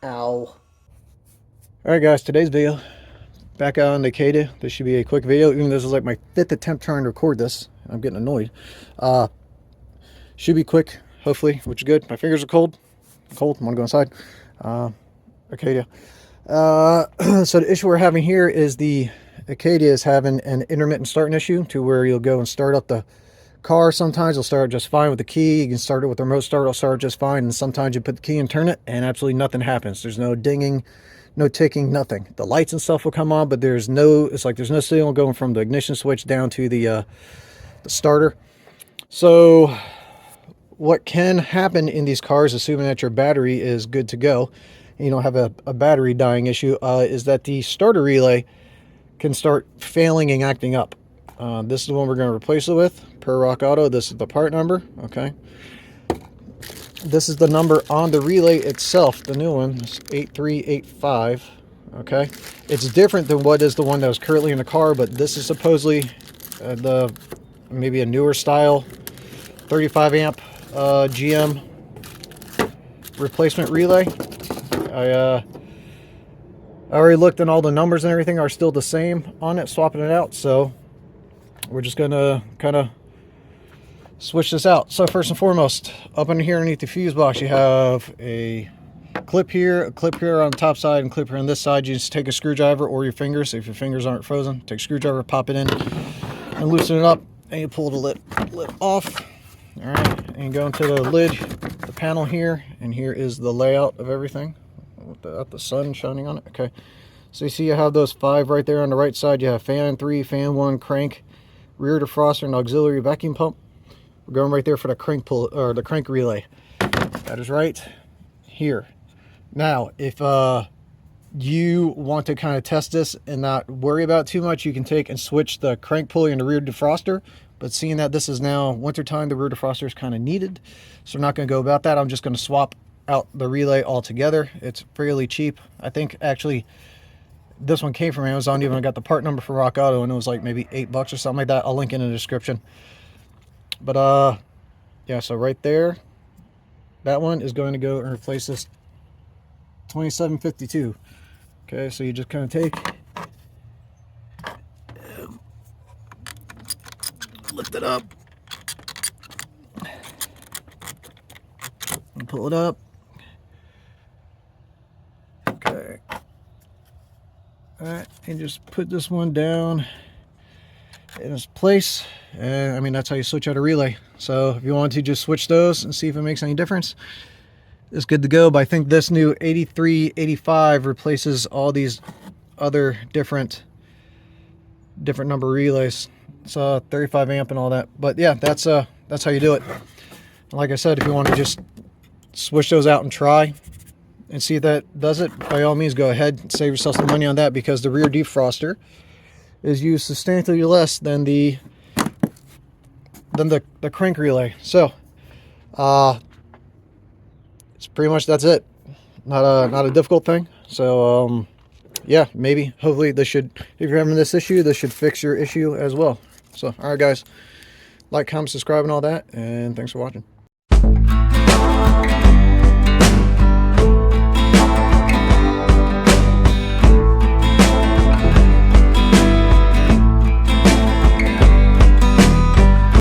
Ow. Alright guys, today's video, back out on the Acadia. This should be a quick video, even though this is like my 5th attempt trying to record this. I'm getting annoyed. Should be quick, hopefully, which is good. My fingers are cold. I'm going to go inside. Acadia. So the issue we're having here is the Acadia is having an intermittent starting issue, to where you'll go and start up the car. Sometimes it'll start just fine with the key. You can start it with the remote start, it'll start just fine. And sometimes you put the key and turn it and absolutely nothing happens. There's no dinging, no ticking, nothing. The lights and stuff will come on, but there's no signal going from the ignition switch down to the starter. So what can happen in these cars, assuming that your battery is good to go and you don't have a battery dying issue, is that the starter relay can start failing and acting up. This is the one we're going to replace it with, per Rock Auto. This is the part number. Okay, this is the number on the relay itself. The new one is 8385. Okay, it's different than what is the one that was currently in the car, but this is supposedly maybe a newer style 35 amp GM replacement relay. I already looked, and all the numbers and everything are still the same on it, swapping it out. So we're just gonna kind of switch this out. So first and foremost, up in here underneath the fuse box, you have a clip here on the top side, and clip here on this side. You just take a screwdriver or your fingers, if your fingers aren't frozen, take a screwdriver, pop it in and loosen it up, and you pull the lid off. All right, and you go into the lid, the panel here, and here is the layout of everything without the sun shining on it. Okay, so you see you have those 5 right there on the right side. You have fan 3, fan 1, crank, rear defroster, and auxiliary vacuum pump. We're going right there for the crank pull, or the crank relay. That is right here. Now, if you want to kind of test this and not worry about it too much, you can take and switch the crank pulley and the rear defroster. But seeing that this is now wintertime, the rear defroster is kind of needed, so we're not going to go about that. I'm just going to swap out the relay altogether. It's fairly cheap. I think actually this one came from Amazon. Even I got the part number for Rock Auto, and it was like maybe $8 or something like that. I'll link in the description. But yeah, so right there, that one is going to go and replace this 2752. Okay, so you just kind of take, lift it up and pull it up. Okay, all right, and just put this one down in its place. And I mean, that's how you switch out a relay. So if you want to just switch those and see if it makes any difference, it's good to go. But I think this new 8385 replaces all these other different number relays. It's 35 amp and all that. But yeah, that's how you do it. And like I said, if you want to just switch those out and try and see if that does it, by all means go ahead and save yourself some money on that, because the rear defroster is used substantially less than the crank relay. So it's pretty much, that's it. Not a difficult thing. So yeah, maybe, hopefully this should, if you're having this issue, this should fix your issue as well. So all right guys, like, comment, subscribe, and all that, and thanks for watching.